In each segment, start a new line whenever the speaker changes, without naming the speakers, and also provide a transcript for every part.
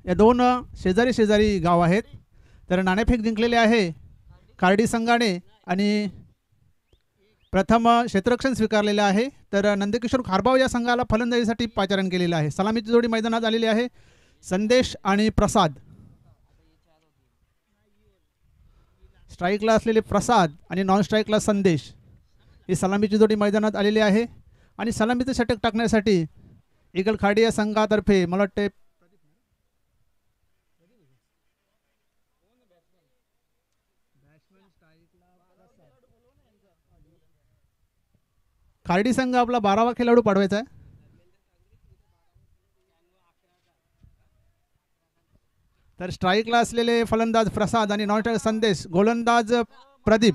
या दोन शेजारी शेजारी गाव आहेत. तर नाणेफेक जिंकलेले आहे खार्डी संघाने आणि प्रथम क्षेत्ररक्षण स्वीकारलेले आहे. तर नंदकिशोर खारबाव या संघाला फलंदाजीसाठी पाचारण केलेलं आहे. सलामीची जोडी मैदानात आलेली आहे, संदेश आणि प्रसाद. स्ट्राईकला असलेले प्रसाद आणि नॉन स्ट्राईकला संदेश ही सलामीची जोडी मैदानात आलेली आहे. आणि सलामीचं षटक टाकण्यासाठी इगल खार्डी या संघातर्फे मला वाटते खार्डी संघ आपला 12वा खेळाडू पाठवायचा आहे. तर स्ट्राईकला असलेले फलंदाज प्रसाद आणि नॉन स्ट्राईक संदेश, गोलंदाज प्रदीप.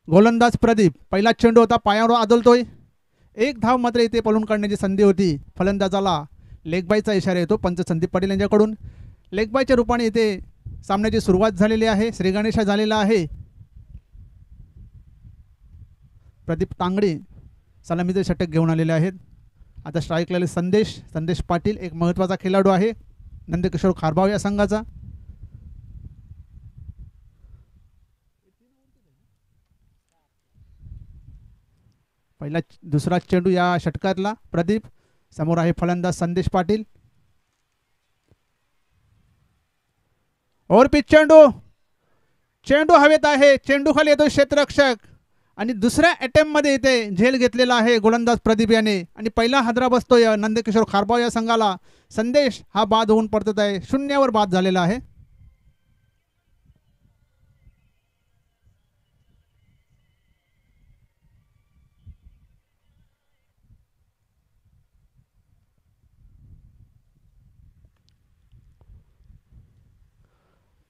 गोलंदाज प्रदीप. पहिला चेंडू होता, पायावर आदळतोय. एक धाव मात्र इथे पळून काढण्याची संधी होती. फलंदाजाला लेगबायचा इशारा येतो पंच संदीप पाटील यांच्याकडून. लेगबायच्या रूपाने इथे सामन्याची सुरुवात झालेली आहे. श्रीगणेशा झालेला आहे. प्रदीप तांगडे सलामीचे षटक घेऊन आलेले आहेत. आता स्ट्राईकला संदेश पाटील एक महत्त्वाचा खेळाडू आहे नंदकिशोर खारबाव या संघाचा. पहिला दुसरा चेंडू या षटकातला. प्रदीप समोर आहे फलंदाज संदेश पाटील. ओव्हर पिच चेंडू हवेत आहे. चेंडू खाली येतो क्षेत्ररक्षक आणि दुसऱ्या अटेम्प्टमध्ये इथे झेल घेतलेला आहे गोलंदाज प्रदीप याने आणि पहिला हादरा बसतोय नंदकिशोर खारबाव या संघाला. संदेश हा बाद होऊन परतत आहे, 0वर बाद झालेला आहे.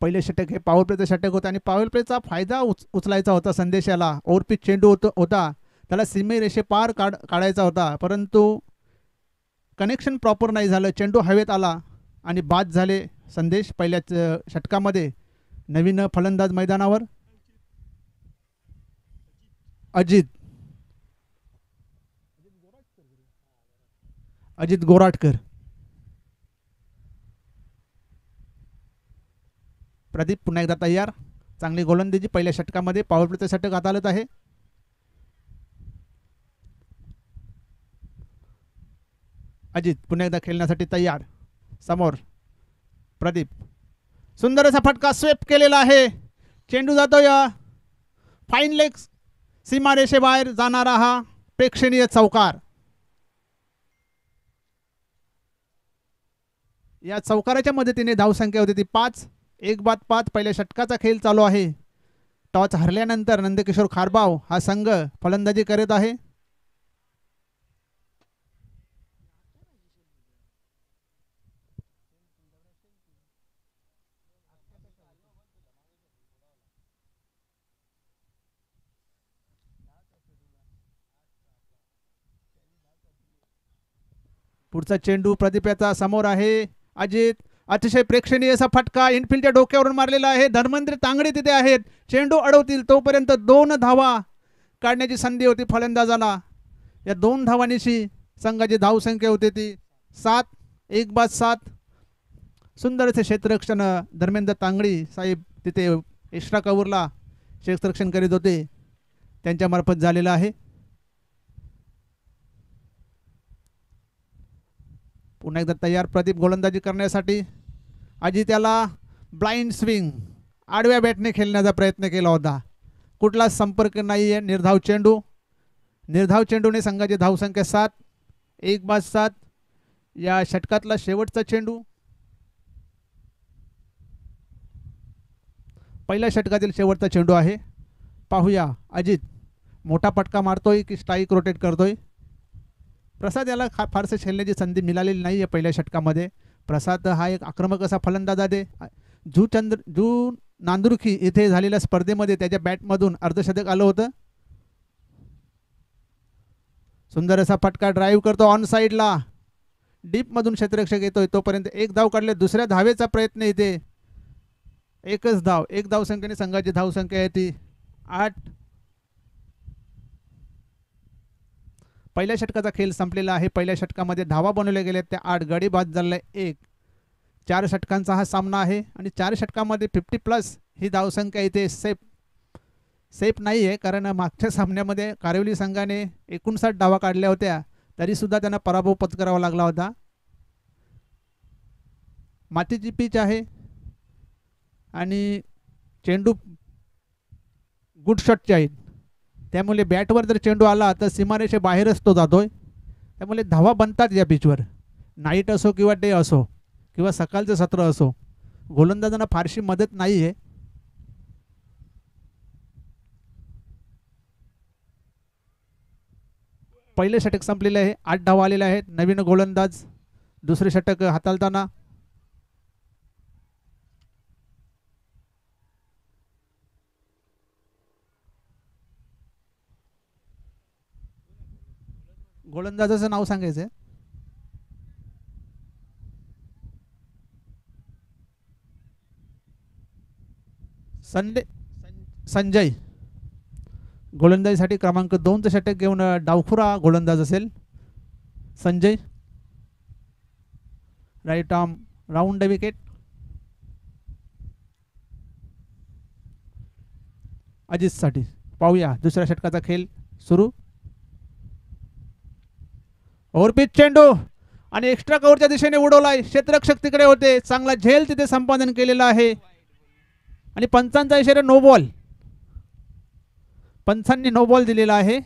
पहिले षटक हे पॉवर प्लेचं षटक होतं आणि पॉवर प्लेचा फायदा उचलायचा होता संदेशाला. ओव्हरपिच चेंडू होता, त्याला सीमेरेषे पार काढायचा होता, परंतु कनेक्शन प्रॉपर नाही झालं. चेंडू हवेत आला आणि बाद झाले संदेश पहिल्याच षटकामध्ये. नवीन फलंदाज मैदानावर अजित गोराटकर. प्रदीप पुन्हा एकदा तयार. चांगली गोलंदाजी पहिल्या षटकामध्ये. पॉवर प्लेचं षटक हाताळत आहे. अजित पुन्हा एकदा खेळण्यासाठी तयार. समोर प्रदीप. सुंदर असा फटका स्वेप केलेला आहे. चेंडू जातो या फाईन लेग सीमारेषेबाहेर जाणारा हा प्रेक्षणीय चौकार. या चौकाराच्या मदतीने धावसंख्या होती ती 5. 1-5 पहिल्या षटकाचा खेळ चालू आहे. टॉस हरल्यानंतर नंदकिशोर खारबाव हा संघ फलंदाजी करत आहे. पुढचा चेंडू प्रदीप याचा समोर आहे. अजित. अतिशय प्रेक्षणीय असा फटका इनफिल्डच्या डोक्यावरून मारलेला आहे. धर्मेंद्र तांगडे तिथे आहेत. चेंडू अडवतील तोपर्यंत 2 धावा काढण्याची संधी होती फलंदाजाला. या 2 धावांची संघाची धावसंख्या होती ती 7. 1-7. सुंदर असे क्षेत्ररक्षण धर्मेंद्र तांगडी साहेब तिथे एक्स्ट्रा कव्हरला क्षेत्ररक्षण करीत होते, त्यांच्यामार्फत झालेलं आहे. पुन्हा एकदा तयार प्रदीप गोलंदाजी करण्यासाठी. अजित त्याला ब्लाइंड स्विंग आडव्या बॅटने खेळण्याचा प्रयत्न केला होता. कुठलाच संपर्क नाही आहे. निर्धाव चेंडूने संघाची धावसंख्या 7. 1-7. या षटकातला शेवटचा चेंडू. पहिल्या षटकातील शेवटचा चेंडू आहे. पाहूया अजित मोठा पटका मारतोय की स्ट्राईक रोटेट करतोय. प्रसाद याला फारसे खेळण्याची संधी मिळालेली नाही आहे पहिल्या षटकामध्ये. प्रसाद हा एक आक्रमक असा फलंदाज आहे. जू नांदुरखी इथे झालेल्या स्पर्धेमध्ये त्याच्या बॅटमधून अर्धशतक आलं होतं. सुंदर असा फटका ड्राईव्ह करतो ऑन साईडला. डीपमधून क्षेत्ररक्षक येतोय तोपर्यंत 1 धाव काढले. दुसऱ्या धावेचा प्रयत्न इथे एकच धाव, एक धावसंख्येने संघाची धावसंख्या आहे ती 8. पहिल्या षटकाचा खेळ संपलेला आहे. पहिल्या षटकामध्ये धावा बनवल्या गेल्या त्या 8, गडी बाद झाले 1. 4 षटकांचा हा सामना आहे आणि 4 षटकामध्ये 50+ ही धावसंख्या इथे सेफ नाही आहे, कारण मागच्या सामन्यामध्ये कारिवली संघाने 59 धावा काढल्या होत्या, तरीसुद्धा त्यांना पराभव पत्करावा लागला होता. मातीची पिच आहे आणि चेंडू गुड शॉटचे आहेत, त्यामुळे बॅटवर जर चेंडू आला तर सीमारेषेबाहेरच तो जातोय. त्यामुळे धावा बनतात या पिचवर, नाईट असो किंवा डे असो किंवा सकाळचं सत्र असो. गोलंदाजांना फारशी मदत नाही आहे. पहिले षटक संपलेले आहे, 8 धावा आलेले आहेत. नवीन गोलंदाज दुसरे षटक हाताळताना गोलंदाजाचं नाव सांगायचं. संजय गोलंदाजीसाठी क्रमांक 2चं षटक घेऊन डावखुरा गोलंदाज असेल Sanjay. Right arm round wicket. अजितसाठी पाहूया दुसऱ्या षटकाचा खेळ सुरू. ओव्हरपिच चेंडू आणि एक्स्ट्रा कव्हरच्या दिशेने उडवलाय. क्षेत्ररक्षक तिकडे होते, चांगला झेल तिथे संपादन केलेला आहे आणि पंचांचा इशारा नो बॉल. पंचांनी नो बॉल दिलेला आहे.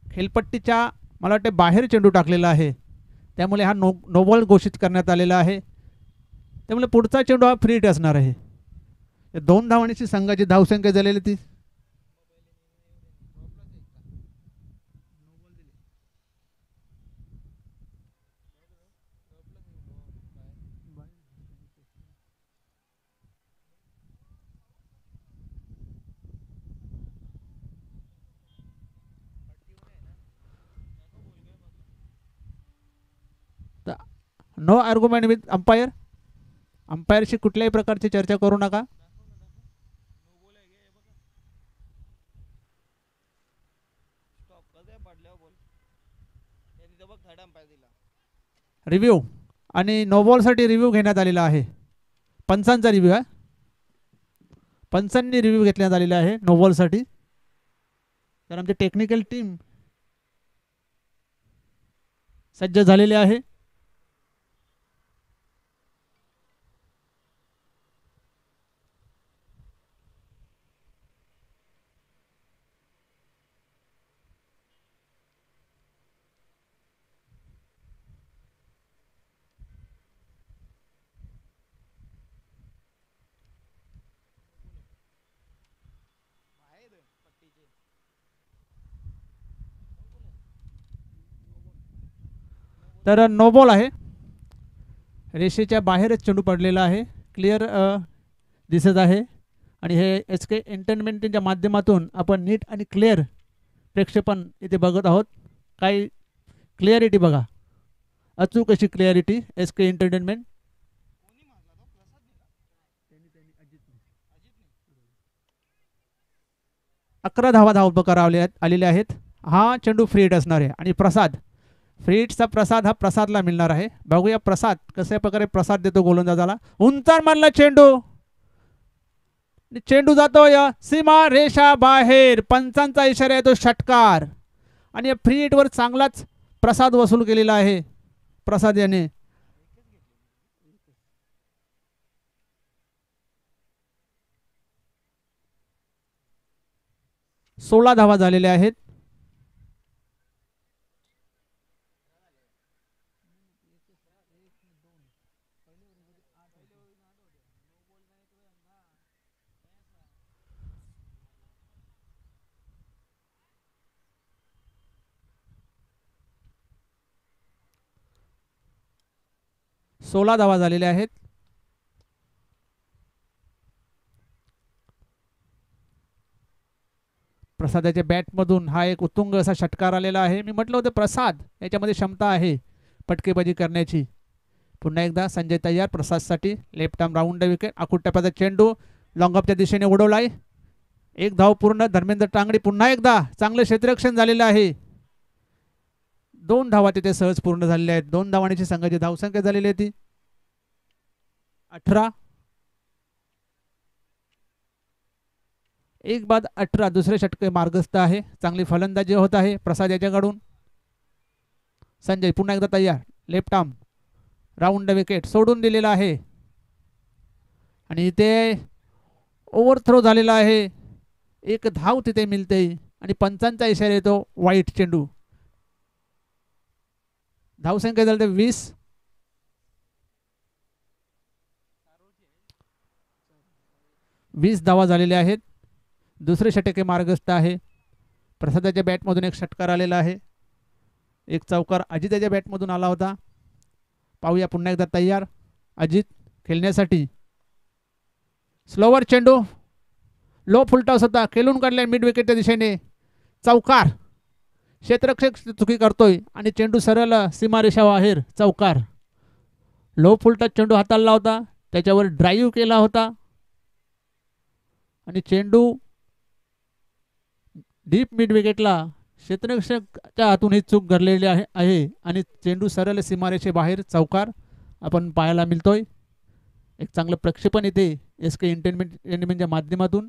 खेळपट्टीच्या मला वाटते बाहेर चेंडू टाकलेला आहे, त्यामुळे हा नो बॉल घोषित करण्यात आलेला आहे. त्यामुळे पुढचा चेंडू हा फ्री हिट असणार आहे. 2 धावांची संघाची धावसंख्या झालेली ती. No argument with umpire. अंपायरशी कुठल्याही प्रकारची चर्चा करू नका. रिव्ह्यू आणि नो बॉलसाठी रिव्ह्यू घेण्यात आलेला आहे. पंचांचा रिव्ह्यू आहे, पंचांनी रिव्ह्यू घेतण्यात आलेला आहे नो बॉलसाठी. तर आमची टेक्निकल टीम सज्ज झालेली आहे. तर नो बॉल आहे. रेषेच्या बाहेरच चेंडू पडलेला आहे, क्लिअर दिसत आहे. आणि हे SK एंटरटेनमेंटच्या माध्यमातून आपण नीट आणि क्लिअर प्रेक्षेपण इथे बघत आहोत. काय क्लिअरिटी बघा, अचूक अशी क्लिअरिटी SK एंटरटेनमेंट. 11 धावा आलेले आहेत. हा चेंडू फ्री हिट असणार आहे आणि प्रसाद फ्री हिटचा प्रसाद हा प्रसादला मिळणार आहे. बघूया प्रसाद कशा प्रकारे प्रसाद देतो गोलंदाजाला. उंचार मारला चेंडू, चेंडू जातो या सीमा रेषा बाहेर. पंचांचा इशारा येतो षटकार आणि या फ्री हिटवर चांगलाच प्रसाद वसूल केलेला आहे प्रसाद याने. सोळा धावा झालेल्या आहेत. सोळा धावा झालेल्या आहेत. प्रसादाच्या बॅटमधून हा एक उत्तुंग असा षटकार आलेला आहे. मी म्हटलं होतं प्रसाद याच्यामध्ये क्षमता आहे फटकेबाजी करण्याची. पुन्हा एकदा संजय तयार प्रसादसाठी. Left arm round wicket. आखूड टप्प्याचा चेंडू लॉंगअपच्या दिशेने उडवलाय. एक धाव पूर्ण. धर्मेंद्र टांगडी पुन्हा एकदा चांगलं क्षेत्ररक्षण झालेलं आहे. 2 धावा तिथे सहज पूर्ण झालेल्या आहेत. 2 धावांची संघाची धावसंख्या झालेली आहे ती 18. 1 बाद 18. दुसरे षटके मार्गस्थ आहे. चांगली फलंदाजी होत आहे प्रसाद याच्याकडून. संजय पुन्हा एकदा तयार. लेफ्ट आर्म राऊंड विकेट सोडून दिलेला आहे आणि इथे ओव्हरथ्रो झालेला आहे. 1 धाव तिथे मिळते आणि पंचांचा इशारा येतो वाईट चेंडू. धावसंख्या झाली 20. 20 धावा झालेल्या आहेत. दुसरे षटके मार्गस्थ आहे. प्रसादाच्या बॅटमधून एक षटकार आलेला आहे. एक चौकार अजिताच्या बॅटमधून आला होता. पाहूया पुन्हा एकदा तयार अजित खेळण्यासाठी. स्लोवर चेंडू लो फुलटॉस होता. खेळून काढलाय मिड विकेटच्या दिशेने. चौकार. क्षेत्ररक्षक चुकी करतोय आणि चेंडू सरळ सीमारेषाबाहेर. चौकार. लो फुलटॉस चेंडू हाताळला होता. त्याच्यावर ड्राईव्ह केला होता आणि चेंडू डीप मिड विकेटला. क्षेत्ररक्षकाच्या हातून ही चूक घडलेली आहे आणि चेंडू सरळ सीमारेषेबाहेर. चौकार आपण पाहायला मिळतोय. एक चांगलं प्रक्षेपण येते SK एंटरटेनमेंटच्या माध्यमातून.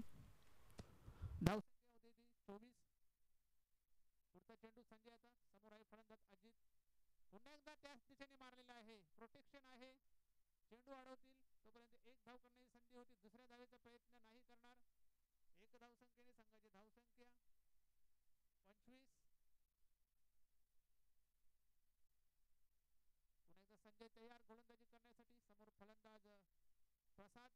प्रोटेक्शन आहे. चेंडू अडवतील तोपर्यंत 1 धाव करण्याची संधी होती. दुसऱ्या धावेचा प्रयत्न नाही करणार. 1 धावसंख्येने संघाची धावसंख्या 25. पुन्हा एकदा संजय तयार गोलंदाजी करण्यासाठी. समोर फलंदाज प्रसाद.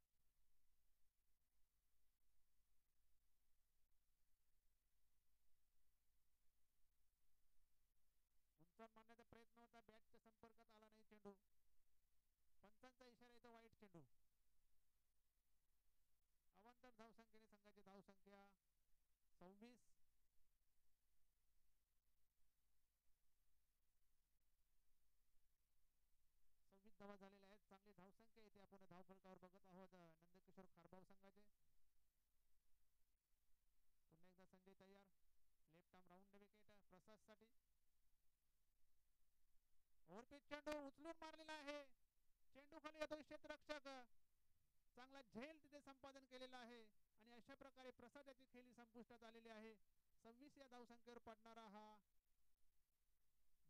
5 मारण्याचा प्रयत्न होता. बॅटच्या संपर्कात आला नाही चेंडू. पंचांचा इशारा येतो वाईट चेंडू. अवांतर धावसंख्येने संघाची धावसंख्या 26. 26 धावा झालेल्या आहेत. चांगली धावसंख्या येते. आपण धावफलकावर बघत आहोत नंदकिशोर खारबाव संघाचे. पुन्हा एकदा संजय तयार. लेफ्ट आर्म राऊंड विकेट प्रसादसाठी. ओव्हरपिच चेंडू उचलून मारलेला आहे. चेंडू खाली येतो. क्षेत्ररक्षक चांगला झेल तिथे संपादन केलेला आहे आणि अशा प्रकारे प्रसादाची खेळी संपुष्टात आलेली आहे. 26 या धावसंख्येवर पडणारा हा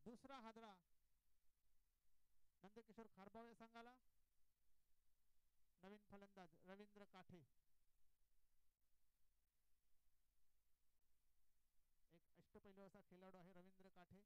दुसरा हादरा नंदकिशोर खारबाव या संघाला. नवीन फलंदाज रवींद्र काठे. एक अष्टपैलू असा खेळाडू आहे रवींद्र काठे.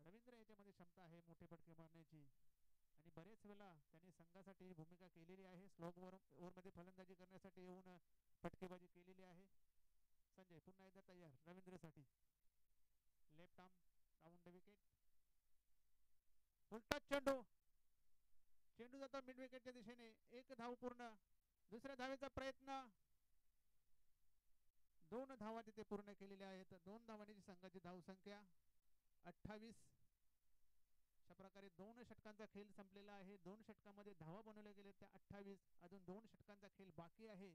रवींद्र याच्यामध्ये क्षमता आहे मोठे फटके मारण्याची आणि बरेच वेळा त्यांनी संघासाठी भूमिका केलेली आहे. स्लोग ओव्हरमध्ये फलंदाजी करण्यासाठी येऊन फटकेबाजी केलेली आहे. संजय पुन्हा एकदा तयार रवींद्रसाठी. Left arm round wicket. Full toss चेंडू. चेंडू जातो मिड विकेटच्या दिशेने. 1 धाव पूर्ण. दुसऱ्या धावेचा प्रयत्न. 2 धावा तिथे पूर्ण केलेल्या आहेत. 2 धावांची संघाची धावसंख्या 28. अशा प्रकारे 2 षटकांचा खेळ संपलेला आहे. 2 षटकामध्ये धावा बनवल्या गेल्या त्या 28. अजून 2 षटकांचा खेळ बाकी आहे.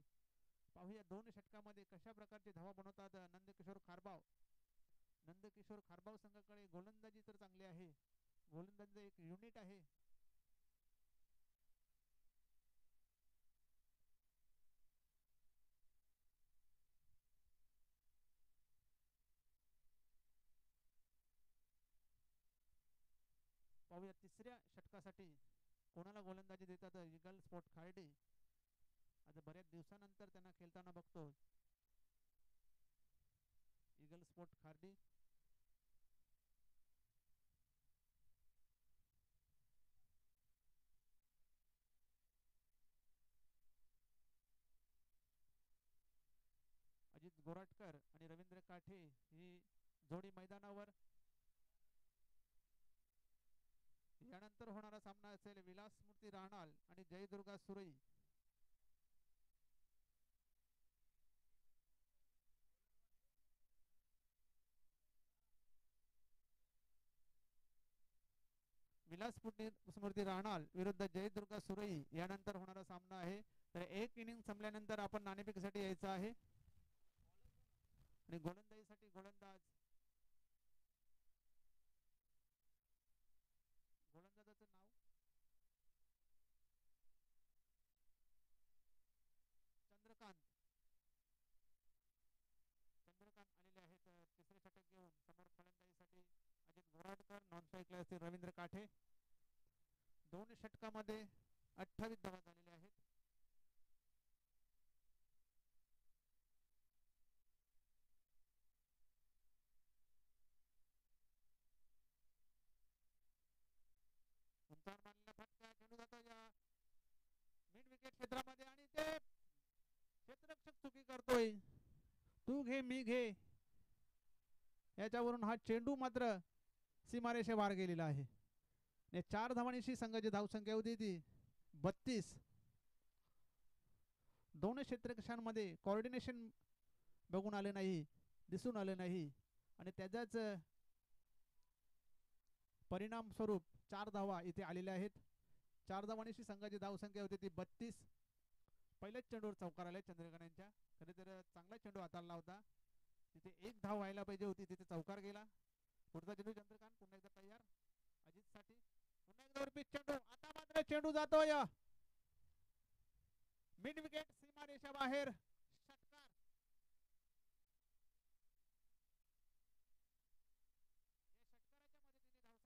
पाहूया 2 षटकामध्ये कशा प्रकारचे धावा बनवतात नंदकिशोर खारबाव. नंदकिशोर खारबाव संघाकडे गोलंदाजी तर चांगली आहे. गोलंदाजीचं एक युनिट आहे. पाहूया तिसऱ्या षटकासाठी कोणाला गोलंदाजी देतात. Eagle sport Khardi. आज बऱ्याच दिवसानंतर त्यांना खेळताना बघतो. Eagle sport Khardi. गोराटकर आणि रवींद्र काठे ही जोडी मैदानावर. यानंतर होणारा सामना असेल विलास मूर्ती राहणाल आणि जयदुर्गा सुरई. विलास स्मृती राहणाल विरुद्ध जयदुर्गा सुरई यानंतर होणारा सामना आहे. तर एक इनिंग संपल्यानंतर आपण नाणेफेकीसाठी यायचं आहे आणि गोलंदाजीसाठी गोलंदाजाचं नाव चंद्रकांत आलेले आहेत. तिसरे षटक घेऊन समोर फलंदाजीसाठी अजित गोराटकर, नॉन स्ट्राईकला असतील रवींद्र काठे. 2 षटकामध्ये 28 धावा झालेल्या आहेत. उंचावर मारलेला फटका, चेंडू जातो या मिड विकेट क्षेत्रामध्ये आणि ते क्षेत्ररक्षक चुकी करतोय. तू घे मी घे याच्यावरून हा चेंडू मात्र सीमारेषेबाहेर गेलेला आहे. 4 धावांची संघाची धावसंख्या होती ती 32. 2 क्षेत्ररक्षकांमध्ये कोऑर्डिनेशन बघून आले नाही, दिसून आले नाही आणि त्याचाच परिणाम स्वरूप 4 धावा इथे आलेल्या आहेत. 4 धावांची संघाची धावसंख्या होती ती 32. पहिल्याच चेंडूवर चौकार आले चंद्रकांत यांच्या. खरे तर चांगला चेंडू हाताळला होता. तिथे 1 धाव व्हायला पाहिजे होती, तिथे चौकार गेला. पुढचा चेंडू चंद्रकांत पुन्हा एकदा तयार अजित साठी. पुन्हा एकदा वर पिच चेंडू, आता मात्र चेंडू जातोय मिड विकेट सीमारेषा बाहेर. षटकार.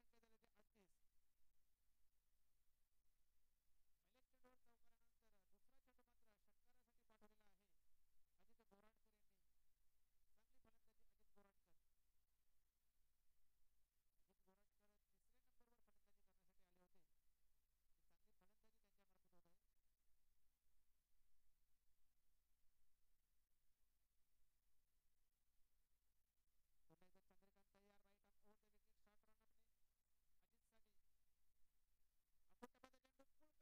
षटकाराच्या मदतीने धावसंख्या झाली ते 38. पहिल्या चेंडूवर चौकारानंतर दुसरा चेंडू मात्र षटकारासाठी पाठवलेला आहे अजित गोराटकर यांनी. चांगली फलंदाजी अजित गोराटकर. तिसऱ्या नंबरवर फलंदाजी करण्यासाठी आले होते. चांगली फलंदाजी त्यांच्यामार्फत होत आहे. पुन्हा एकदा चंद्रकांत तयार. Right on over the wicket, short run अपने अजित साठी. अफूटपदा चेंडू पुल करण्याचा प्रयत्न होत आहे.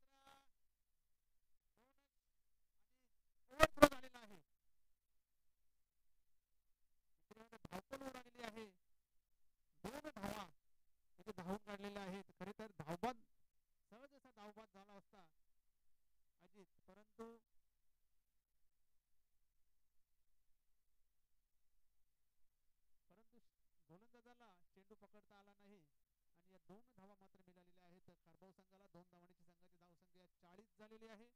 इथे मात्र दोनच आणि ओव्हर थ्रो झालेला आहे. धावपल उडालेली आहे. 2 धावा इथे धावून काढलेल्या आहेत. खरे तर धावबाद सहज असा धावबाद झाला असता अजित, परंतु गोलंदाजाला चेंडू पकडता आला नाही आणि या 2 धावा मात्र मिळालेल्या आहेत. खारबाव संघाला 2 धावांची संघाची धावसंख्या 40 झालेली आहे.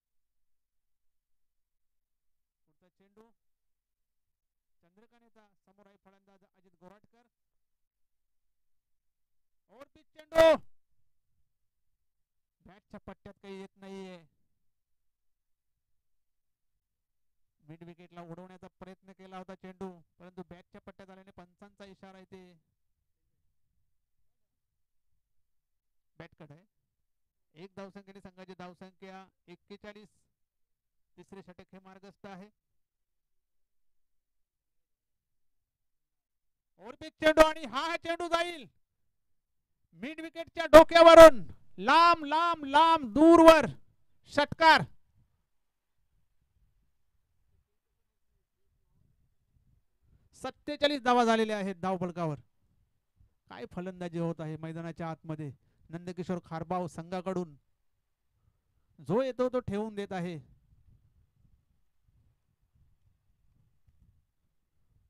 पुढचा चेंडू चंद्रकांतचा, समोर आहे फलंदाज अजित गोराटकर. ओव्हर पिच चेंडू बॅटच्या पट्ट्यात काही येत नाहीये. मिड विकेटला उडवण्याचा प्रयत्न केला होता चेंडू, परंतु बॅटच्या पट्ट्यात आल्याने पंचांचा इशारा इथे बॅट कट आहे. 1 धावसंख्येने संघाची धावसंख्या 41. तिसरे षटक हे मार्गस्थ आहे. ओव्हर पिच चेंडू आणि हा चेंडू जाईल मिड विकेटच्या डोक्यावरून लांब लांब लांब दूरवर. षटकार. सत्तेचाळीस धावा झालेल्या आहेत धावफलकावर. काय फलंदाजी होत आहे मैदानाच्या आतमध्ये. नंदकिशोर खारबाव संघाकडून जो येतो तो ठेवून देत आहे.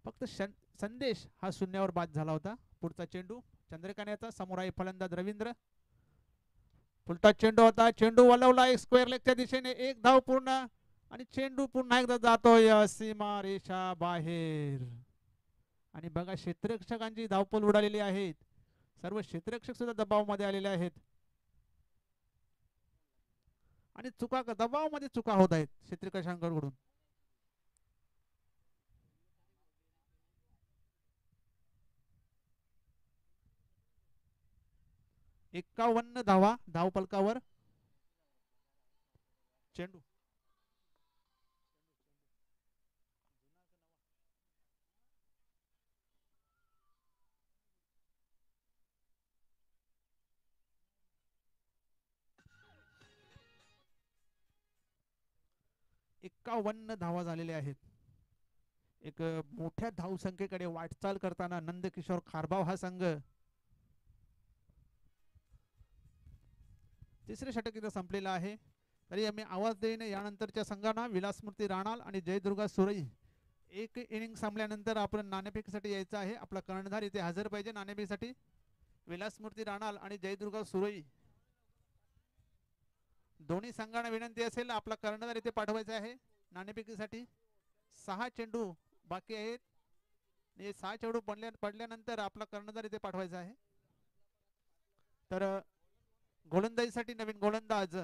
फक्त संदेश हा शून्यावर बाद झाला होता. पुढचा चेंडू चंद्रकांतचा, समोर आहे फलंदाज रवींद्र. पुलटा चेंडू होता, चेंडू वळवला एक स्क्वेअर लेगच्या दिशेने. 1 धाव पूर्ण आणि चेंडू पुन्हा एकदा जातोय सीमा रेषा बाहेर. आणि बघा क्षेत्ररक्षकांची धावपल उडालेली आहेत. सर्व क्षेत्ररक्षक सुद्धा दबावामध्ये आलेले आहेत आणि दबावामध्ये चुका होत आहेत क्षेत्ररक्षकांकडून. 51 धावा धावफलकावर. चेंडू 51 धावा झालेल्या आहेत. एक मोठ्या धावसंख्येकडे वाटचाल करताना नंदकिशोर खारबाव हा संघ तिसरे षटक इथं संपलेलं आहे. तरी आम्ही आवाज देईन यानंतरच्या संघांना विलासमूर्ती राणाल आणि जयदुर्गा सुरई. एक इनिंग संपल्यानंतर आपण नाणेफेकीसाठी यायचं आहे. आपला कर्णधार इथे हजर पाहिजे नाणेफेकीसाठी. विलासमूर्ती राणाल आणि जयदुर्गा सुरई दोन्ही संघांना विनंती असेल आपला कर्णधार इथे पाठवायचा आहे नाणेफेकीसाठी. 6 चेंडू बाकी आहेत. 6 चेंडू पडल्यानंतर आपला कर्णधार इथे पाठवायचा आहे. तर गोलंदाजीसाठी नवीन गोलंदाज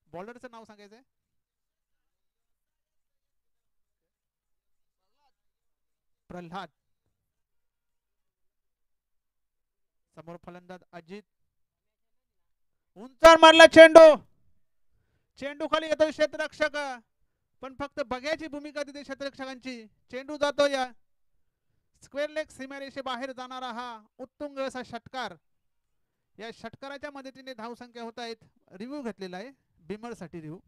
बॉलरचं नाव सांगायचंय. प्रल्हाद. समोर फलंदाज अजित. उंचावर मारला चेंडू. चेंडू खाली येतो क्षेत्ररक्षक पण फक्त बघ्याची भूमिका तिथे क्षेत्ररक्षकांची. चेंडू जातो या स्क्वेअर लेग सीमारेषे बाहेर जाणारा हा उत्तुंग असा षटकार. या षटकाराच्या मदतीने धावसंख्या होत आहेत. रिव्ह्यू घेतलेला आहे बिमर साठी रिव्ह्यू.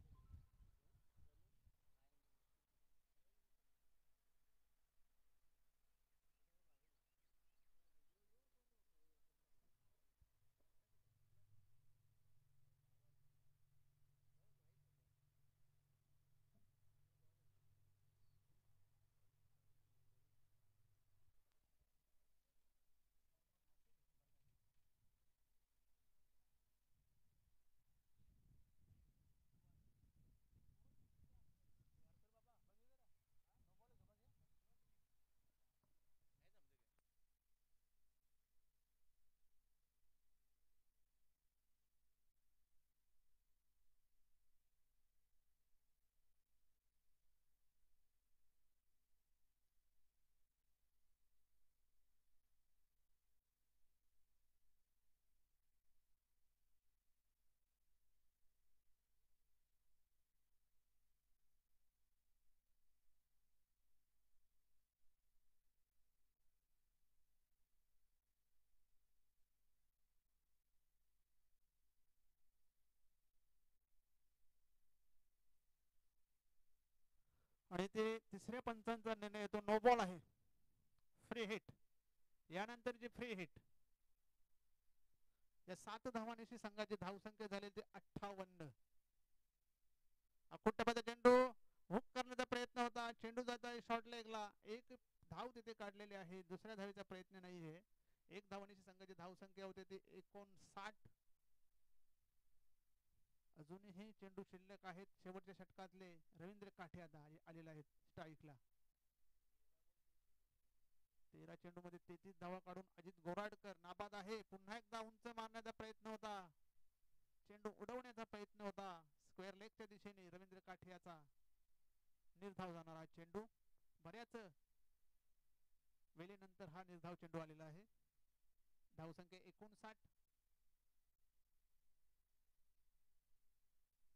आणि ते तिसऱ्या पंचांचा निर्णय येतो. नो बॉल आहे. Free hit. यानंतर जे फ्री हिट या 7 धावांची संघाची धावसंख्या झाली ते 58. अकुट्टपदा चेंडू हुक करण्याचा प्रयत्न होता. चेंडू जात आहे शॉर्ट लेगला. एक धाव तिथे काढलेली आहे. दुसऱ्या धावेचा प्रयत्न नाहीये. एक धावांची संघाची धावसंख्या होते ती 59. अजूनही चेंडू शिल्लक आहेत. शेवटच्या षटकातले रवींद्र काठे आलेले आहेत स्ट्राईकला. 13 चेंडू मध्ये 33 धावा काढून अजित गोराडकर नाबाद आहे. पुन्हा एकदा उंच मारण्याचा प्रयत्न होता. चेंडू उडवण्याचा प्रयत्न होता स्क्वेअर लेगच्या दिशेने. रवींद्र काठे याचा निर्धाव जाणारा चेंडू. बऱ्याच वेळेनंतर हा निर्धाव चेंडू आलेला आहे. धावसंख्या 59.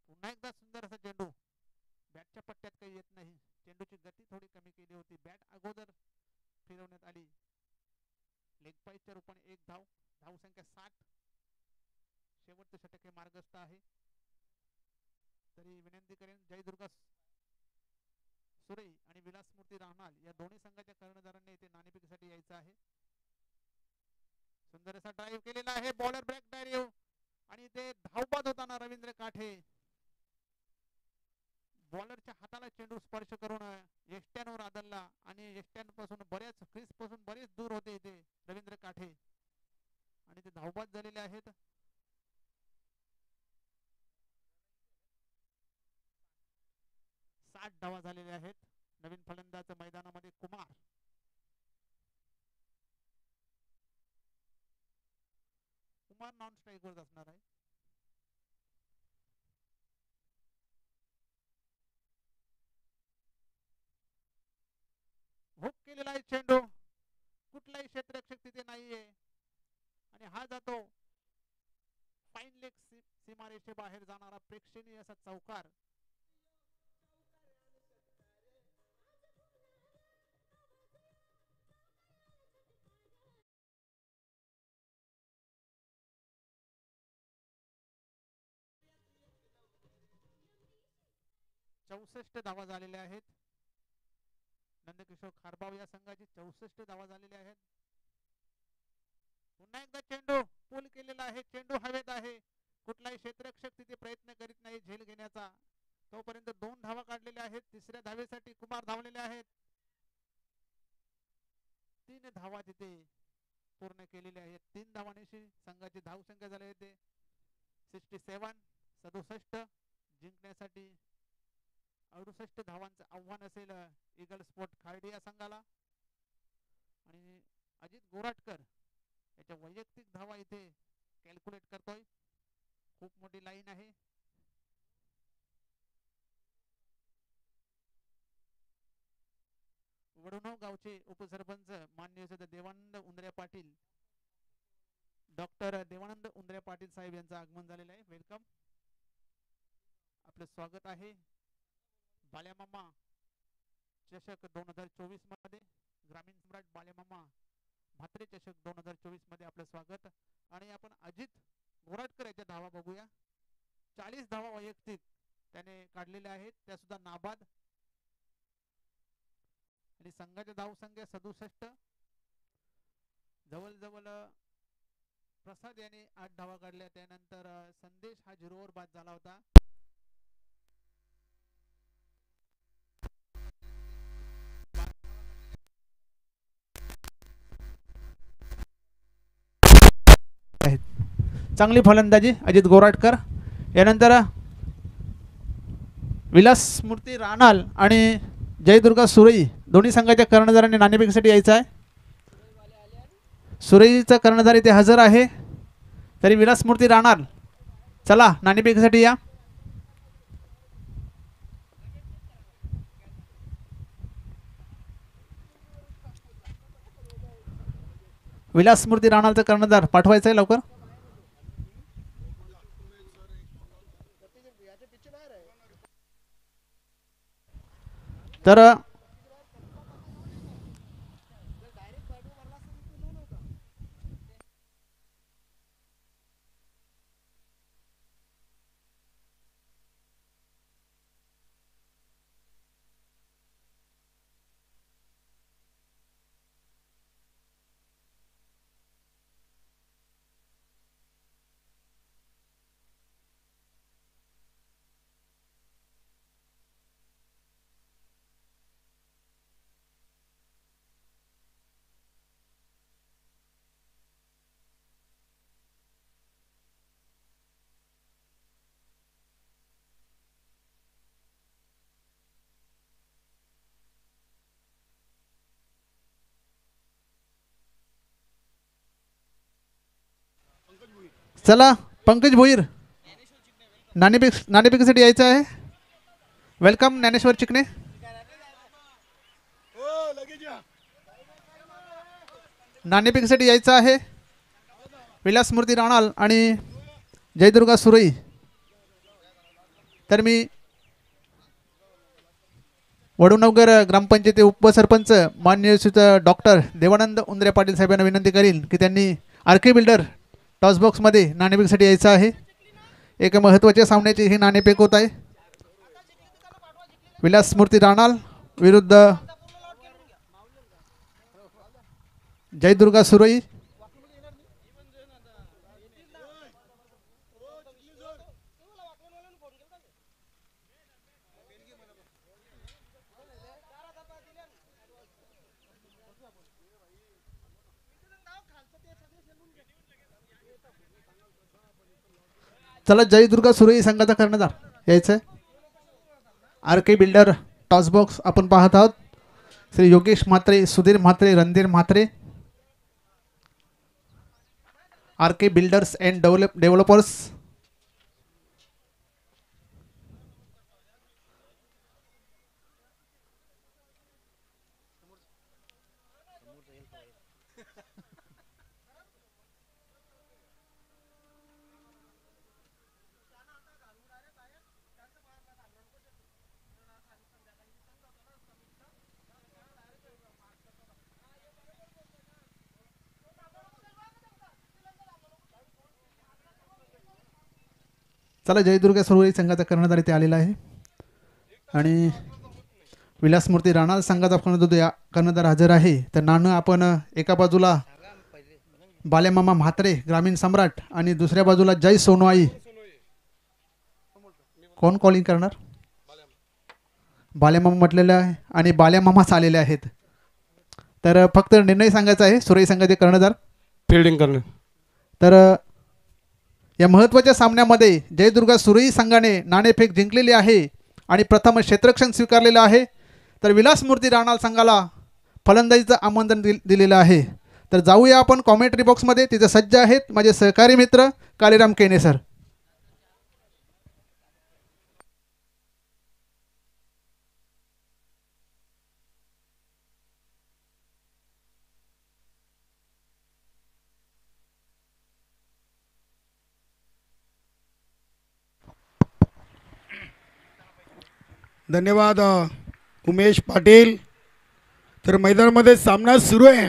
पुन्हा एकदा सुंदर असा चेंडू. बॅटच्या पट्ट्यात काही येत नाही. चेंडूची गती थोडी कमी केली होती. बॅट अगोदर फिरवण्यात आली. लेग पाईच्या रूपाने एक धाव. धावसंख्या 60. शेवटचं षटक हे मार्गस्थ आहे. तरी विनंती करेन जयदुर्गा सुरई आणि विलासमूर्ती राहणार या दोन्ही संघाच्या कर्णधारांनी इथे नाणेफेकीसाठी यायचं आहे. सुंदर असा ड्राईव्ह केलेला आहे. बॉलर ब्रेक ड्राईव्ह आणि ते धावबाद होताना रवींद्र काठे बॉलरच्या हाताला चेंडू स्पर्श करून यष्ट्यांवर आदळला आणि यष्ट्यांपासून बऱ्याच क्रीज पासून बरेच दूर होते इथे रवींद्र काठे आणि ते धावबाद झालेले आहेत. 60 धावा झालेल्या आहेत. नवीन फलंदाज मैदानामध्ये कुमार. कुमार नॉन स्ट्राईकवर असणार आहे. हुक केलेला आहे चेंडू. कुठलाही क्षेत्ररक्षक तिथे नाहीये आणि हा जातो फाईन लेग सीमारेषे बाहेर जाणारा प्रेक्षणीय असा चौकार. 64 धावा झालेल्या आहेत. नंदकिशोर खारबाव या संघाची 64 धावा झालेल्या आहेत. पुन्हा एकदा चेंडू पूल केलेला आहे. चेंडू हवेत आहे. कुठलाही क्षेत्ररक्षक तिथे प्रयत्न करीत नाही झेल घेण्याचा. तोपर्यंत 2 धावा काढलेल्या आहेत. तिसऱ्या धावेसाठी कुमार धावलेले आहेत. 3 धावा तिथे पूर्ण केलेले आहेत. 3 धावांनी संघाची धावसंख्या झाली आहे 67. 67 जिंकण्यासाठी 68 धावांचं आव्हान असेल ईगल स्पोर्ट खार्डी या संघाला. आणि अजित गोराटकर याच्या वैयक्तिक धावा इथे कॅल्क्युलेट करतोय. खूप मोठी लाईन आहे. वडुणव गावचे उपसरपंच माननीय देवानंद उंदरे पाटील, डॉक्टर देवानंद उंदरे पाटील साहेब यांचं आगमन झालेलं आहे. वेलकम, आपलं स्वागत आहे. बाल्यामामा चषक 2024 मध्ये, ग्रामीण सम्राट बाल्यामामा म्हात्रे चषक 2024 मध्ये आपलं स्वागत. आणि आपण अजित गोराटकर याच्या धावा बघूया. 40 धावा वैयक्तिक त्याने काढलेल्या आहेत, त्या सुद्धा नाबाद. आणि संघाची धावसंख्या 67. जवळजवळ प्रसाद याने 8 धावा काढल्या. त्यानंतर संदेश हा 0 वर बाद झाला होता. चांगली फलंदाजी अजित गोराटकर. यानंतर विलास मूर्ती राणाल आणि जयदुर्गा सुरई दोन्ही संघाच्या कर्णधारांनी नाणेफेकीसाठी यायचं आहे. सुरईचा कर्णधार इथे हजर आहे. तरी विलास मूर्ती राणाल, चला नाणेफेकीसाठी या. विलास मूर्ती राणालचा कर्णधार पाठवायचा आहे लवकर. तर चला पंकज भोईर नाणेफेकीसाठी यायचं आहे. वेलकम ज्ञानेश्वर चिकणे. नाणेफेकीसाठी यायचं आहे विलास मूर्ती राणाल आणि जयदुर्गा सुरई. तर मी वडुनगर ग्रामपंचायती उपसरपंच माननीय डॉक्टर देवानंद उंदरे पाटील साहेबांना विनंती करीन की त्यांनी आरके बिल्डर टॉस बॉक्समध्ये नाणेफेकीसाठी यायचं आहे. एक महत्त्वाच्या सामन्याची ही नाणेफेक होत आहे. विलास मूर्ती राणाल विरुद्ध जयदुर्गा सुरई. चला जयदुर्गा सुरई संघाचा कर्णधार यायचं आहे. R K builder toss box आपण पाहत आहोत. Shri Yogesh Mhatre, Sudhir Mhatre, Randhir Mhatre. R K builders and developers. चला जयदुर्गा सुरई संघाचा कर्णधार इथे आलेला आहे. आणि विलासमूर्ती राणा संघाचा कर्णधार हजर आहे. तर नाणं आपण एका बाजूला बालेमामा म्हात्रे ग्रामीण सम्राट आणि दुसऱ्या बाजूला जय सोनवाई. कोण कॉलिंग करणार? बालेमामा म्हटलेलं आहे आणि बालेमामाच आलेले आहेत. तर फक्त निर्णय सांगायचा आहे. सुरई संघाचे कर्णधार
फिल्डिंग करणे.
तर या महत्त्वाच्या सामन्यामध्ये जयदुर्गा सुरई संघाने नाणेफेक जिंकलेली आहे आणि प्रथम क्षेत्ररक्षण स्वीकारलेलं आहे. तर विलासमूर्ती राणा संघाला फलंदाजीचं आमंत्रण दिलेलं आहे. तर जाऊया आपण कॉमेंट्री बॉक्समध्ये. तिथे सज्ज आहेत माझे सहकारी मित्र कालीराम केने सर.
धन्यवाद उमेश पाटील. तर मैदानामध्ये सामना सुरू आहे.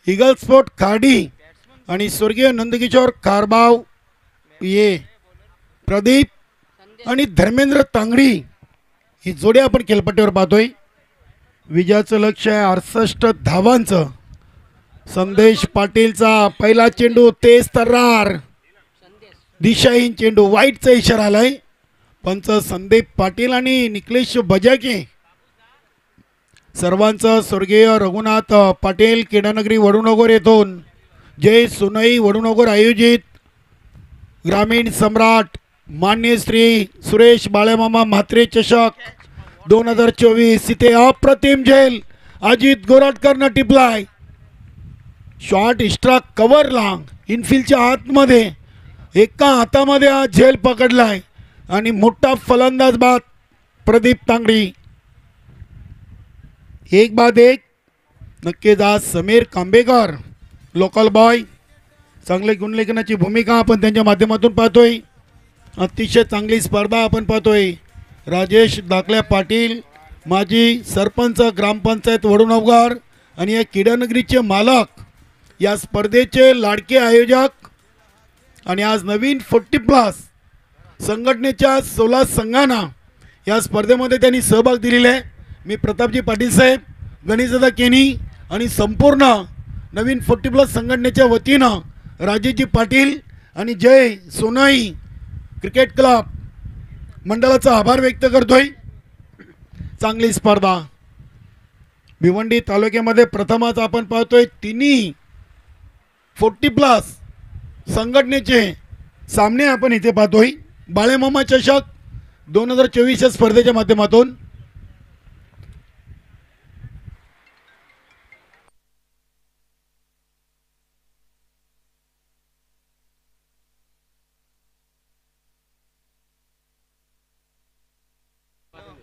ईगल स्पोर्ट खाडी आणि स्वर्गीय नंदकिशोर कारभाव ये प्रदीप आणि धर्मेंद्र तांगडी ही जोडी आपण खेळपट्टीवर पाहतोय. विजयाचं लक्ष आहे 68 धावांचं. संदेश पाटीलचा पहिला चेंडू तेज तर्रार दिशाहीन चेंडू वाईटचा इशारा आलाय. पंच संदीप पाटील आणि निकलेश बजाके सर्वांचं स्वर्गीय रघुनाथ पाटील क्रीडानगरी वडूनगर येथून जय सोनई वडूनगर आयोजित ग्रामीण सम्राट मान्य श्री सुरेश बाळेमामा म्हात्रे चषक 2024 इथे अप्रतिम झेल अजित गोराटकरनं टिपलाय. शॉर्ट स्ट्राक कव्हरला इनफिल्डच्या आतमध्ये एका हातामध्ये हा झेल पकडलाय आणि मोठा फलंदाज बाद प्रदीप तांगडी. एक बाद एक. नक्कीच आज समीर कांबेकर लोकल बॉय चांगले गुणलेखनाची भूमिका आपण त्यांच्या माध्यमातून पाहतोय. अतिशय चांगली स्पर्धा आपण पाहतोय. राजेश दाखल्या पाटील माजी सरपंच ग्रामपंचायत वडूनगर आणि या क्रीडानगरीचे मालक या स्पर्धेचे लाडके आयोजक आणि आज नवीन 40+ संघटनेच्या 16 संघांना या स्पर्धेमध्ये त्यांनी सहभाग दिलेला आहे. मी प्रतापजी पाटील साहेब, गणेशदादा केनी आणि संपूर्ण नवीन 40+ संघटनेच्या वतीनं राजेशजी पाटील आणि जय सोनाई क्रिकेट क्लब मंडळाचा आभार व्यक्त करतोय. चांगली स्पर्धा भिवंडी तालुक्यामध्ये प्रथमच आपण पाहतोय. तिन्ही 40+ संघटनेचे सामने आपण इथे पाहतोय. बाळेमामा चषक 2024 या स्पर्धेच्या माध्यमातून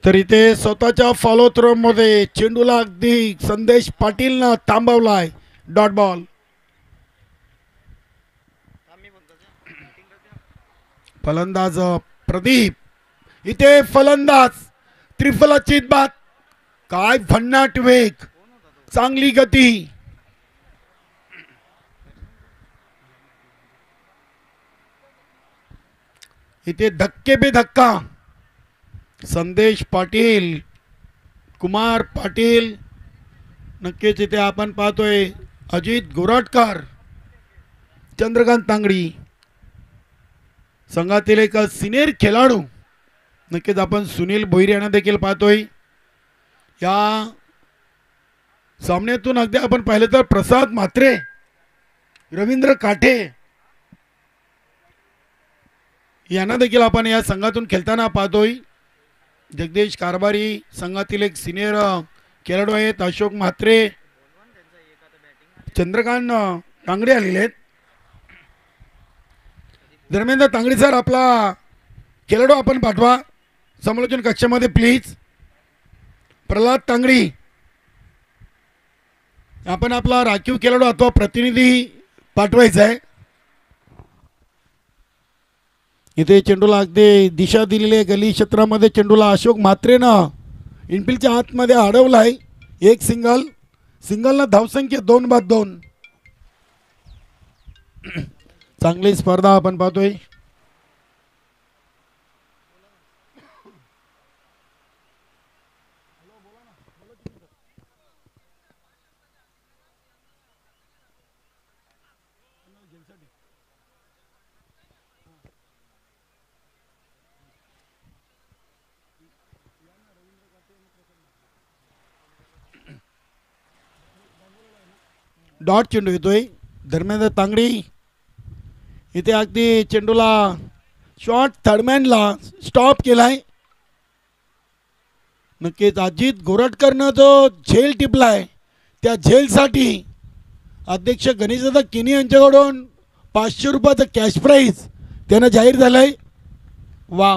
तर इथे स्वतःच्या फॉलो थ्रो मध्ये चेंडूला अगदी संदेश पाटीलनं थांबवलाय. Dot ball. फलंदाज प्रदीप. इथे फलंदाज त्रिफलाचीत बाद. काय भन्नाट वेग, चांगली गती. इथे धक्के पे धक्का. संदेश पाटील, कुमार पाटील, नक्कीच इथे आपण पाहतोय अजित गोराटकर, चंद्रकांत तांगडी संघातील एक सिनियर खेळाडू. नक्कीच आपण सुनील भोईर यांना देखील पाहतोय. या सामन्यातून अगदी आपण पाहिलं तर प्रसाद म्हात्रे, रवींद्र काठे यांना देखील आपण या संघातून खेळताना पाहतोय. जगदीश कारभारी संघातील एक सिनियर खेळाडू आहेत. अशोक म्हात्रे, चंद्रकांत तांगडे आलेले आहेत. धर्मेंद्र तांगडी सर आपला खेळाडू आपण पाठवा समालोचन कक्षामध्ये प्लीज. प्रल्हाद तांगडी आपण आपला राखीव खेळाडू अथवा प्रतिनिधी पाठवायचा आहे. इथे चेंडूला अगदी दिशा दिलेली आहे. गली क्षेत्रामध्ये चेंडूला अशोक म्हात्रेनं इनफिल्डच्या आतमध्ये अडवलाय. एक सिंगलनं धावसंख्या 2/2. चांगली स्पर्धा आपण पाहतोय. डॉट चेंडू येतोय. धर्मेंद्र तांगडी इथे अगदी चेंडूला शॉट थर्डमॅनला स्टॉप केलाय. नक्कीच अजित गोरटकरनं जो झेल टिपलाय त्या झेलसाठी अध्यक्ष गणेशदादा किनी यांच्याकडून 500 रुपयाचं कॅश प्राईज त्यानं जाहीर झालंय. वा,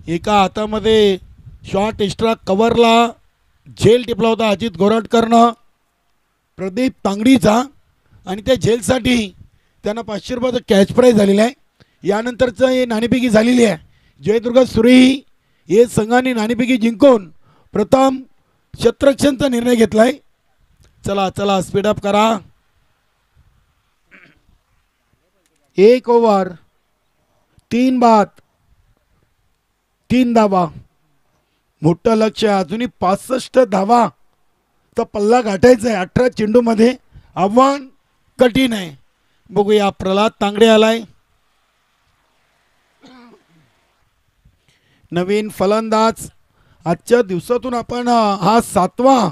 एका हातामध्ये शॉट एक्स्ट्रा कव्हरला झेल टिपला होता अजित गोरटकरनं प्रदीप तांगडीचा आणि त्या झेलसाठी त्यांना 500 रुपयाचं कॅश प्राईज झालेलं आहे. यानंतरचं हे नाणेफेकी झालेली आहे. जयदुर्गा सुरेही हे संघाने नाणेफेकी जिंकून प्रथम क्षेत्ररक्षणचा निर्णय घेतलाय. चला चला स्पीडअप करा. 1 ओव्हर 3 बाद 3 धावा. मोठं लक्ष अजूनही 65 धावा तर पल्ला गाठायचा आहे. 18 चेंडूमध्ये आव्हान कठीण आहे. बघूया प्रल्हाद तांगडे आलाय. नवीन फलंदाज आजच्या दिवसातून आपण हा सातवा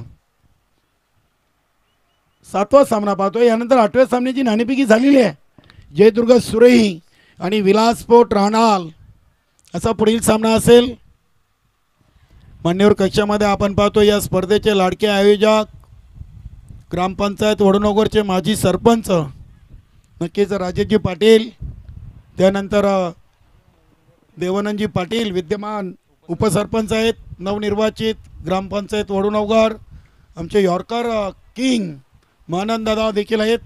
सामना पाहतोय. यानंतर 8व्या सामन्याची नाणेफेकी झालेली आहे. जयदुर्गा सुरेही आणि विलास पोट राहणार असा पुढील सामना असेल. मान्यवर कक्षामध्ये आपण पाहतो या स्पर्धेचे लाडके आयोजक ग्रामपंचायत वडनोगरचे माजी सरपंच नक्कीच राजेशजी पाटील, त्यानंतर देवानंदजी पाटील विद्यमान उपसरपंच आहेत, नवनिर्वाचित ग्रामपंचायत वडनोगर आमचे यॉर्कर किंग मानंददादा देखील आहेत.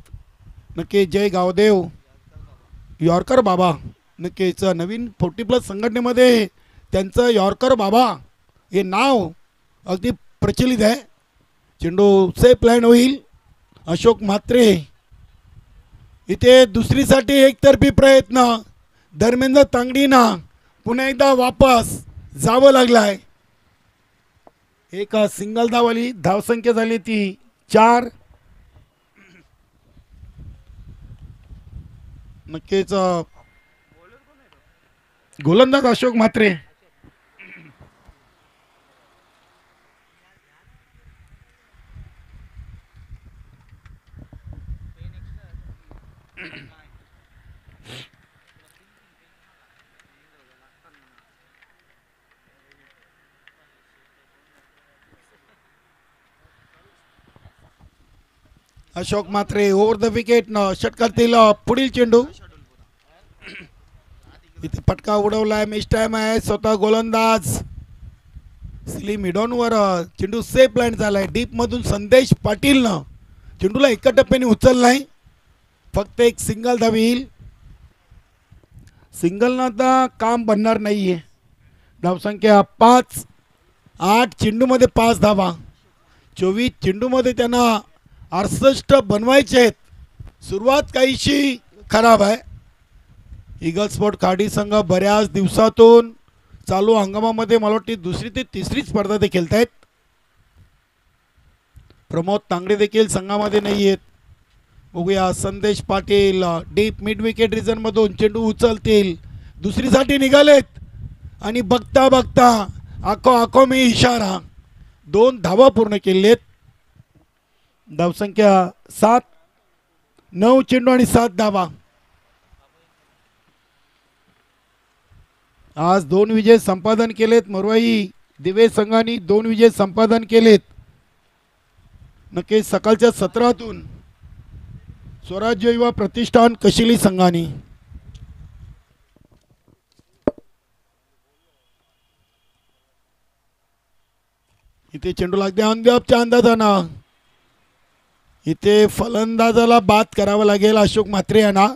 नक्की जय गावदेव यॉर्कर बाबा. नक्कीच नवीन 40+ संघटनेमध्ये त्यांचं यॉर्कर बाबा हे नाव अगदी प्रचलित आहे. चेंडू सेफ प्लॅन होईल. अशोक म्हात्रे इथे दुसरीसाठी एकतर्फी प्रयत्न. धर्मेंद्र तांगडीना पुन्हा एकदा वापस जावं लागलं आहे. एक सिंगल धावाली धावसंख्या झाली ती 4. नक्कीच गोलंदाज Ashok Mhatre. Ashok Mhatre over the wicket न षटकातील पुढील चेंडू. इथे फटका उडवलाय. मिस टाइम आहे. स्वतः गोलंदाज स्लिम मिडॉनवर चेंडू सेफ लँड झालाय. डीप मधून संदेश पाटीलनं चेंडूला एका टप्प्याने उचललाय. फक्त एक सिंगल धाव येईल. सिंगलनं आता काम बनणार नाहीये. धावसंख्या 5. 8 चेंडूमध्ये 5 धावा. 24 चेंडूमध्ये त्यांना 68 बनवायचे आहेत. सुरुवात काहीशी खराब आहे. ईगल स्पोर्ट खाडी संघ बऱ्याच दिवसातून चालू हंगामामध्ये मला वाटते 2री ते 3री स्पर्धा ते खेळत आहेत. प्रमोद तांगडे देखील संघामध्ये नाही आहेत. बघूया संदेश पाटील डीप मिड विकेट रिजनमधून चेंडू उचलतील. दुसरीसाठी निघालेत आणि बघता बघता आखो मी इशारा 2 धावा पूर्ण केलेत. धावसंख्या 7. 9 चेंडू आणि 7 धावा. आज 2 विजय संपादन केलेत. मरवाई दिवे संघाने 2 विजय संपादन केलेत. नक्कीच सकाळच्या सत्रातून स्वराज्य युवा प्रतिष्ठान कशिली संघाने. इथे चेंडू लागते ऑनच्या अंदाजानं. इथे फलंदाजाला बाद करावा लागेल अशोक म्हात्रे यांना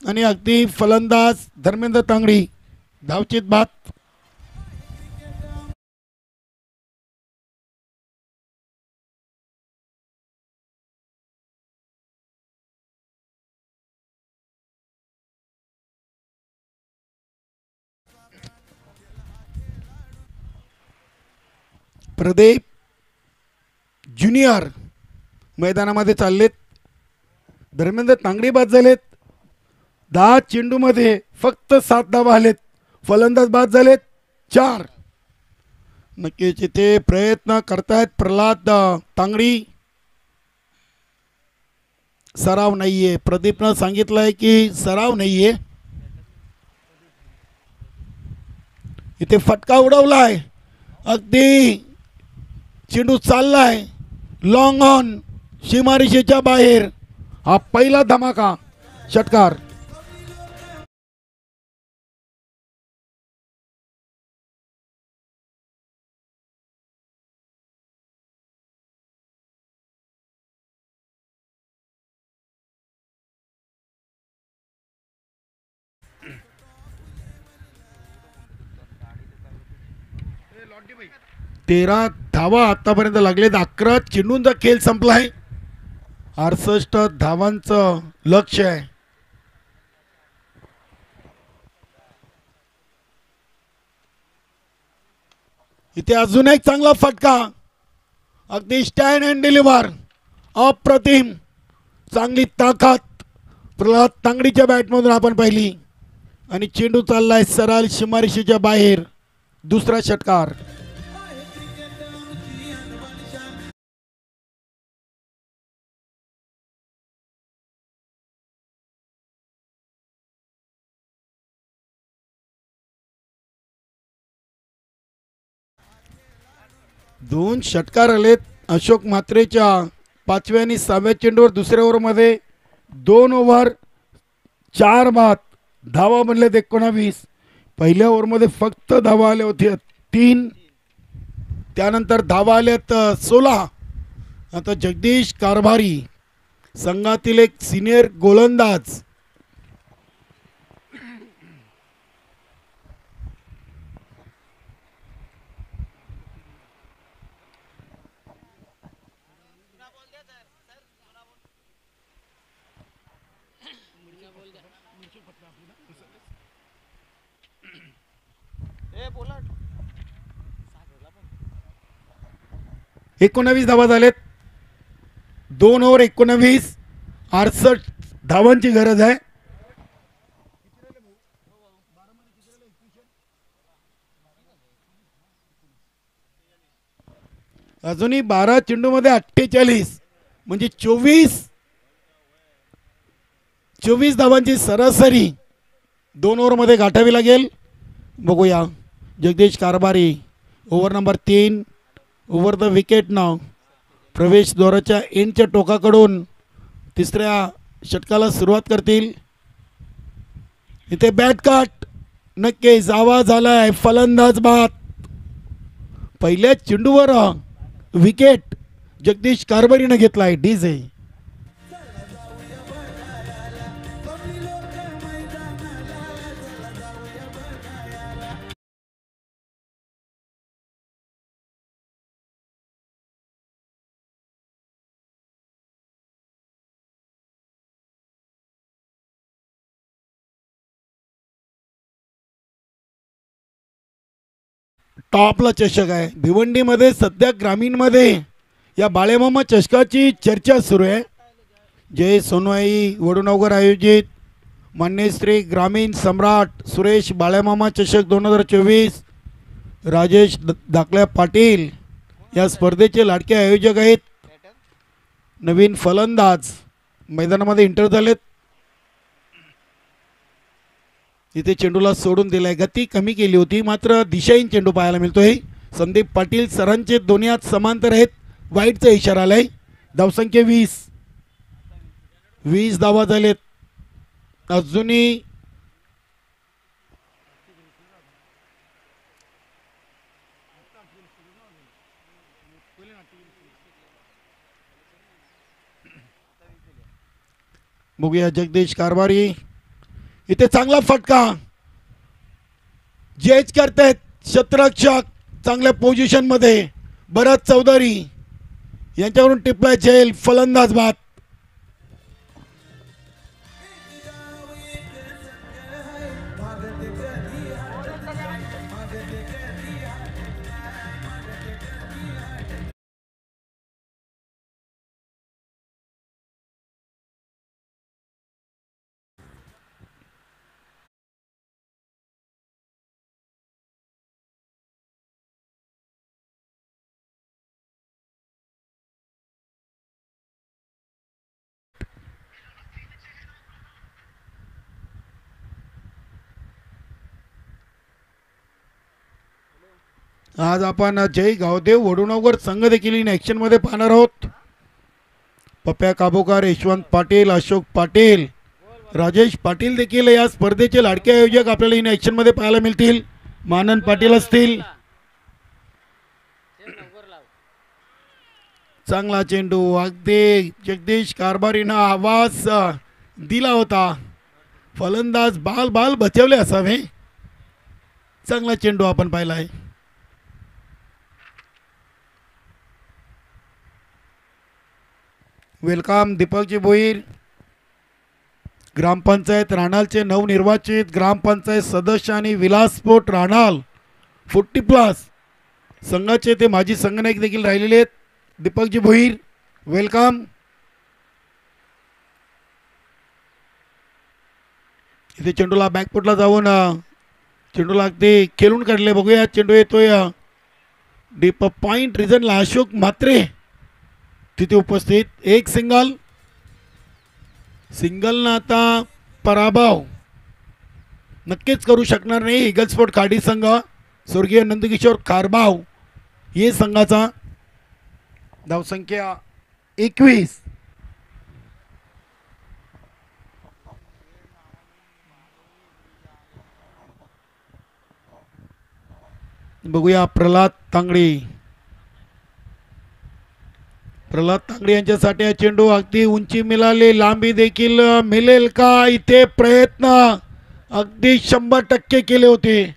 आणि अगदी फलंदाज धर्मेंद्र तांगडी धावचित बाद. प्रदीप ज्युनियर मैदानामध्ये चाललेत. धर्मेंद्र तांगडी बाद झालेत. 10 चेंडूमध्ये फक्त 7 धावा आलेत. फलंदाज बाद झालेत 4. नक्कीच इथे प्रयत्न करतायत प्रल्हाद तांगडी. सराव नाहीये. प्रदीपनं सांगितलंय की सराव नाहीये. इथे फटका उडवलाय, अगदी चेंडू चाललाय लॉंग ऑन, सीमारेषेच्या बाहेर. हा पहिला धमाका षटकार. तेरा धावा आतापर्यंत लागलेत. 11 चेंडूंचा खेळ संपलाय. 68 धावांचं लक्ष आहे. इथे अजून एक चांगला फटका, अगदी स्टँड अँड डिलिव्हर, अप्रतिम. चांगली ताकद प्रल्हाद तांगडीच्या बॅटमधून आपण पाहिली आणि चेंडू चाललाय सरळ सीमारेषेच्या बाहेर. दुसरा षटकार. दोन षटकार आलेत अशोक म्हात्रेच्या. 5व्या आणि 6व्या चेंडूवर दुसऱ्या ओव्हरमध्ये 2 ओव्हर 4 बाद, धावा बनलेत 19. पहिल्या ओव्हरमध्ये फक्त धावा आल्या होत्या 3, त्यानंतर धावा आल्यात 16. आता जगदीश कारभारी संघातील एक सिनियर गोलंदाज.
बोला.
19 धावा झालेत. 2 ओव्हर 19, 68 धावांची गरज आहे. अजूनही 12 चेंडूमध्ये 48 म्हणजे 24 धावांची सरासरी 2 ओव्हरमध्ये गाठावी लागेल. बघूया Jagdish Karbhari over number 3, over the wicket नाव. प्रवेशद्वाराच्या एंडच्या टोकाकडून तिसऱ्या षटकाला सुरुवात करतील. इथे बॅट कट, नक्कीच आवाज आलाय. फलंदाज बाद. पहिल्या चेंडूवर विकेट जगदीश कारभारीनं घेतलाय. डीजे टॉपला चषक आहे. भिवंडीमध्ये सध्या ग्रामीणमध्ये या बाळेमामा चषकाची चर्चा सुरू आहे. जय सोनवाई वडुनगर आयोजित मान्यश्री ग्रामीण सम्राट सुरेश बाळेमामा चषक 2024. राजेश दाखल्या पाटील या स्पर्धेचे लाडके आयोजक आहेत. नवीन फलंदाज मैदानामध्ये इंटर झालेत. इथे चेंडूला सोडून दिलाय. गती कमी केली होती, मात्र दिशाहीन चेंडू पाहायला मिळतोय. संदीप पाटील सरांचे दोन्ही हात समांतर आहेत. वाईटचा इशारा आलाय. धावसंख्या 20 धावा झालेत. अजूनही बघूया जगदीश कारभारी. इथे चांगला फटका, जज करतायत क्षेत्ररक्षक चांगल्या पोझिशन मध्ये. भरत चौधरी यांच्याकडून टिपलाय झेल. फलंदाज बाद. आज आपण जय गावदेव वडुणगर संघ देखील इन ॲक्शन मध्ये पाहणार आहोत. पप्प्या काबोकार, यशवंत पाटील, अशोक पाटील, राजेश पाटील देखील या स्पर्धेचे लाडके आयोजक आपल्याला इन ॲक्शन मध्ये पाहायला मिळतील. मानन पाटील असतील. चांगला चेंडू अगदी जगदीश कारभारीनं आवाज दिला होता. फलंदाज बाल बाल बचावले असावे. चांगला चेंडू आपण पाहिला आहे. वेलकम दीपकजी भोईर, ग्रामपंचायत राणालचे नवनिर्वाचित ग्रामपंचायत सदस्य आणि विलास स्पोर्ट राणाल 40+ संघाचे ते माजी संघनायक देखील राहिलेले आहेत. दीपकजी भोईर वेलकम. इथे चेंडूला बॅकफुटला जाऊन चेंडूला अगदी खेळून काढले. बघूया चेंडू येतोय डीप पॉइंट रिजनला. अशोक म्हात्रे तिथे उपस्थित. एक सिंगल. सिंगलनं आता पराभव नक्कीच करू शकणार नाही ईगल स्पोर्ट खाडी संघ. स्वर्गीय नंदकिशोर कारभाव हे संघाचा. धावसंख्या 21. बघूया प्रल्हाद तांगडी. प्रल्हाद तांगडी यांच्यासाठी हा चेंडू अगदी उंची मिळाली. लांबी देखील मिळेल का? इथे प्रयत्न अगदी 100% केले होते,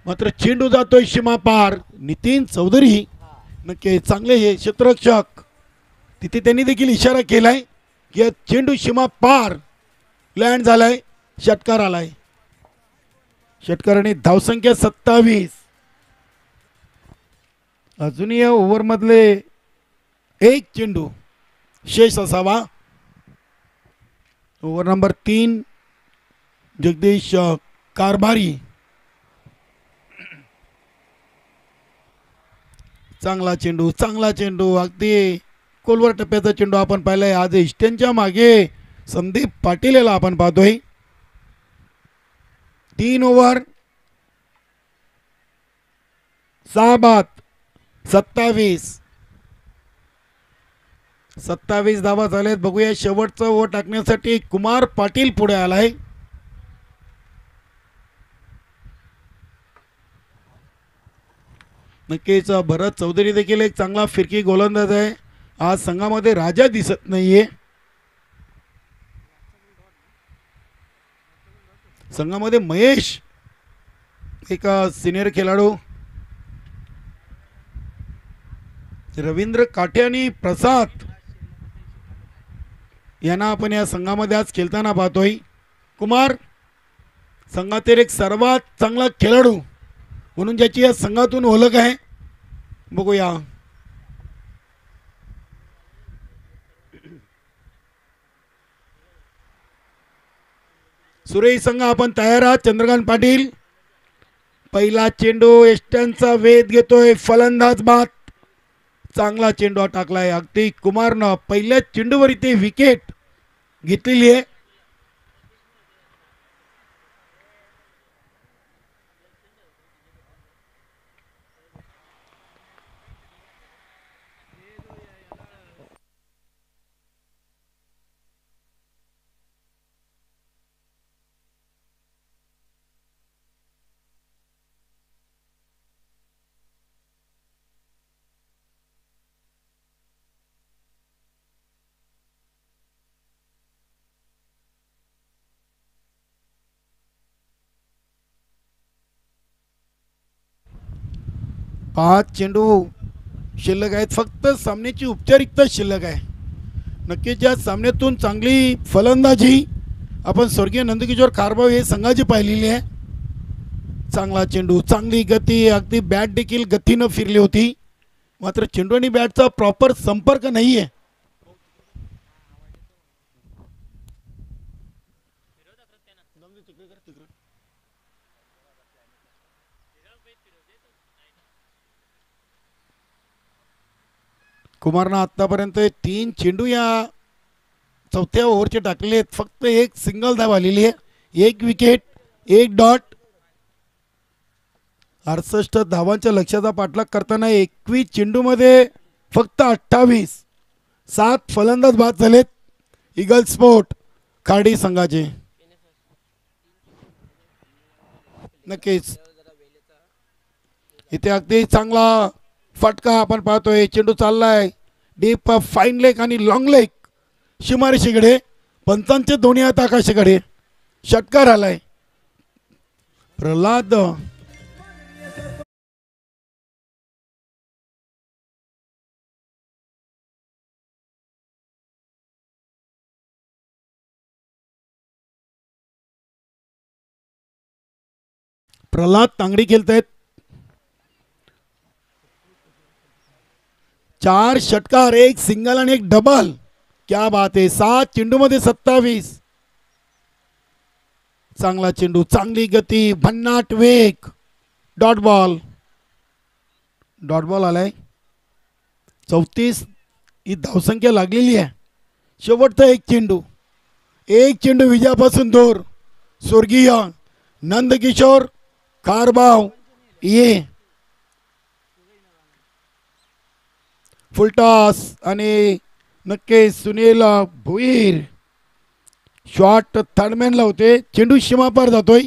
मात्र चेंडू जातोय सीमा पार. नितीन चौधरी नक्की चांगले हे क्षेत्ररक्षक. तिथे त्यांनी देखील इशारा केलाय की चेंडू सीमा पार लँड झालाय. षटकार आलाय. षटकाराने धावसंख्या 27. अजूनही या ओव्हरमधले एक चेंडू शेष असावा. Over number 3 Jagdish Karbhari. चांगला चेंडू, चांगला चेंडू, अगदी कोलवर टप्प्याचा चेंडू आपण पाहिलाय. आज इष्टेंच्या मागे संदीप पाटील याला आपण पाहतोय. 3 ओव्हर 6 बाद 27 धावा झालेत. बघूया शेवटचा ओव्हर टाकण्यासाठी कुमार पाटील पुढे आलाय. नक्कीच भरत चौधरी देखील एक चांगला फिरकी गोलंदाज आहे. आज संघामध्ये राजा दिसत नाहीये. संघामध्ये महेश एक सिनियर खेळाडू, रवींद्र काठे आणि प्रसाद यांना आपण या संघामध्ये आज खेळताना पाहतोय. कुमार संघातील एक सर्वात चांगला खेळाडू म्हणून ज्याची या संघातून ओळख आहे. बघूया सुरेश संघ आपण तयार आहात. चंद्रकांत पाटील पहिला चेंडू एष्ट्यांचा वेध घेतोय. फलंदाज बाद. चांगला चेंडू टाकलाय. अगदी कुमारनं पहिल्या चेंडूवर इथे विकेट घेतलेली आहे. पाच चेंडू शिल्लक आहेत. फक्त सामन्याची औपचारिकता शिल्लक आहे. नक्कीच या सामन्यातून चांगली फलंदाजी आपण स्वर्गीय नंदकिशोर कारभाव हे संघाची पाहिलेली आहे. चांगला चेंडू, चांगली गती, अगदी बॅट देखील गतीनं फिरली होती, मात्र चेंडू आणि बॅटचा प्रॉपर संपर्क नाही आहे. कुमारनं आतापर्यंत 3 चेंडू या चौथ्या ओव्हरचे टाकले आहेत. फक्त एक सिंगल धाव आलेली आहे. 1 विकेट 1 डॉट. 68 धावांच्या लक्ष्याचा पाठलाग करताना 21 चेंडूमध्ये फक्त 28 7 फलंदाज बाद झालेत ईगल स्पोर्ट खाडी संघाचे. नक्कीच इथे अगदी चांगला फटका आपण पाहतोय. चेंडू चाललाय डीप फाईन लेग आणि लॉंग लेग सीमारेषेकडे. पंचांचे दोन्ही हात आकाशाकडे. षटकार आलाय. प्रल्हाद तांगडी खेळतायत. 4 षटकार, 1 सिंगल आणि 1 डबल. क्या बात आहे. 7 चेंडूमध्ये 27. चांगला चेंडू, चांगली गती, भन्नाट वेग. डॉट बॉल आलाय. 34 ही धावसंख्या लागलेली आहे. शेवटचा एक चेंडू विजयापासून दूर. स्वर्गीय नंदकिशोर कारभाव ये फुलटॉस आणि नक्कीच सुनील भुईर शॉट थर्डमॅनला होते. चेंडू सीमापार जातोय.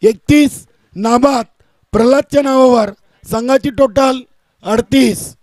31 नाबाद प्रल्हादच्या नावावर. संघाची टोटल 38.